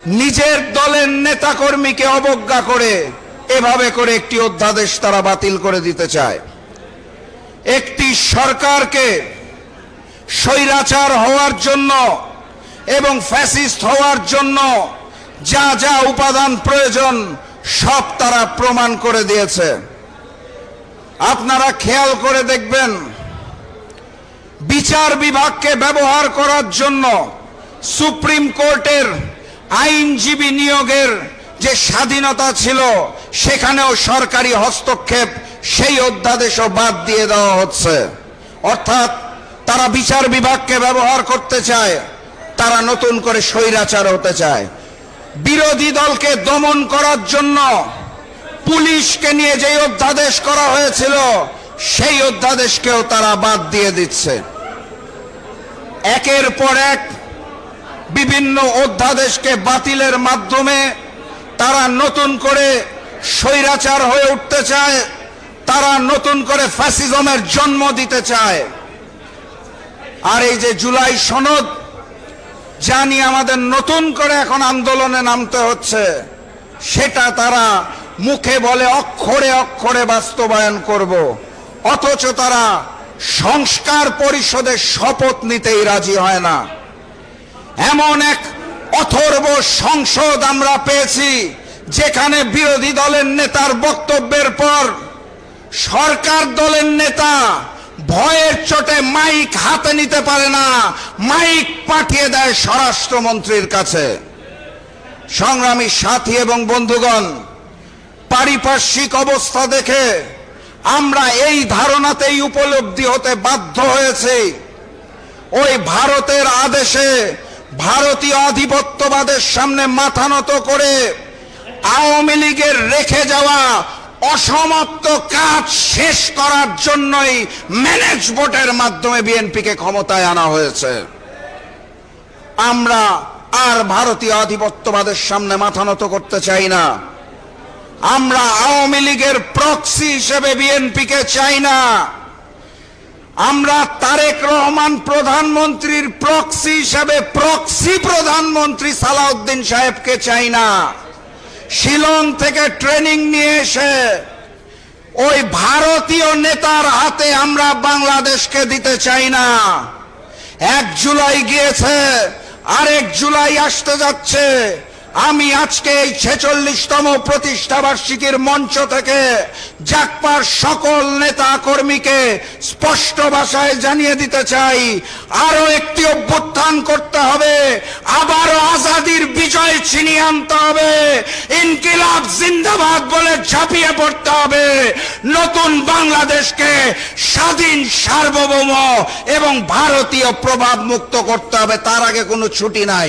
নিজের দলের নেতাকর্মীকে অবজ্ঞা করে এভাবে করে একটি অধ্যাদেশ তারা বাতিল করে দিতে চায়। একটি সরকারকে স্বৈরাচার হওয়ার জন্য এবং ফ্যাসিস্ট হওয়ার জন্য যা যা উপাদান প্রয়োজন সব তারা প্রমাণ করে দিয়েছে। আপনারা খেয়াল করে দেখবেন, বিচার বিভাগকে ব্যবহার করার জন্য সুপ্রিম কোর্টের আইনজীবী নিয়োগের যে স্বাধীনতা ছিল সেখানেও সরকারি হস্তক্ষেপ, সেই অধ্যাদেশও বাদ দিয়ে দেওয়া হচ্ছে। অর্থাৎ তারা বিচার বিভাগকে ব্যবহার করতে চায়, তারা নতুন করে স্বৈরাচার হতে চায়। বিরোধী দলকে দমন করার জন্য পুলিশকে নিয়ে যে অধ্যাদেশ করা হয়েছিল সেই অধ্যাদেশকেও তারা বাদ দিয়ে দিচ্ছে। একের পর এক বিভিন্ন অধ্যাদেশকে বাতিলের মাধ্যমে তারা নতুন করে স্বৈরাচার হয়ে উঠতে চায়, তারা নতুন করে ফ্যাসিজমের জন্ম দিতে চায়। আর এই যে জুলাই সনদ, জানি আমাদের নতুন করে এখন আন্দোলনে নামতে হচ্ছে, সেটা তারা মুখে বলে অক্ষরে অক্ষরে বাস্তবায়ন করব, অথচ তারা সংস্কার পরিষদের শপথ নিতেই রাজি হয় না। এমন এক অথর্ব সংসদ আমরা পেয়েছি যেখানে বিরোধী দলের নেতার বক্তব্যের পর সরকার দলের নেতা ভয়ের চোটে মাইক হাতে নিতে পারে না, মাইক পাঠিয়ে দেয় স্বরাষ্ট্রমন্ত্রীর কাছে। সংগ্রামী সাথী এবং বন্ধুগণ, পারিপার্শ্বিক অবস্থা দেখে আমরা এই ধারণাতেই উপলব্ধি হতে বাধ্য হয়েছি, ওই ভারতের আদেশে ভারতীয় আধিপত্যবাদের সামনে মাথা নত করে আওয়ামী লীগের রেখে যাওয়া অসমাপ্ত কাজ শেষ করার জন্যই ম্যানেজ ভোটের মাধ্যমে বিএনপিকে ক্ষমতায় আনা হয়েছে। আমরা আর ভারতীয় আধিপত্যবাদের সামনে মাথা নত করতে চাই না। আমরা আওয়ামী লীগের প্রক্সি হিসেবে বিএনপিকে চাই না। আমরা তারেক রহমান প্রধানমন্ত্রীর প্রক্সি হিসেবে প্রক্সি প্রধানমন্ত্রী সালাউদ্দিন সাহেবকে চাই না। শিলং থেকে ট্রেনিং নিয়ে এসে ওই ভারতীয় নেতার হাতে আমরা বাংলাদেশকে দিতে চাই না। 1 জুলাই গিয়েছে, আরেক জুলাই আসতে যাচ্ছে। আমি আজকে এই 46তম প্রতিষ্ঠাবার্ষিকীর মঞ্চ থেকে জাগপার সকল নেতা কর্মীকে স্পষ্ট ভাষায় জানিয়ে দিতে চাই, আরো একটি অভ্যুত্থান করতে হবে, আবারও আজাদির বিজয় ছিনিয়ে আনতে হবে, ইনকিলাব জিন্দাবাদ বলে ঝাঁপিয়ে পড়তে হবে, নতুন বাংলাদেশকে স্বাধীন, সার্বভৌম এবং ভারতীয় প্রভাব মুক্ত করতে হবে। তার আগে কোনো ছুটি নাই।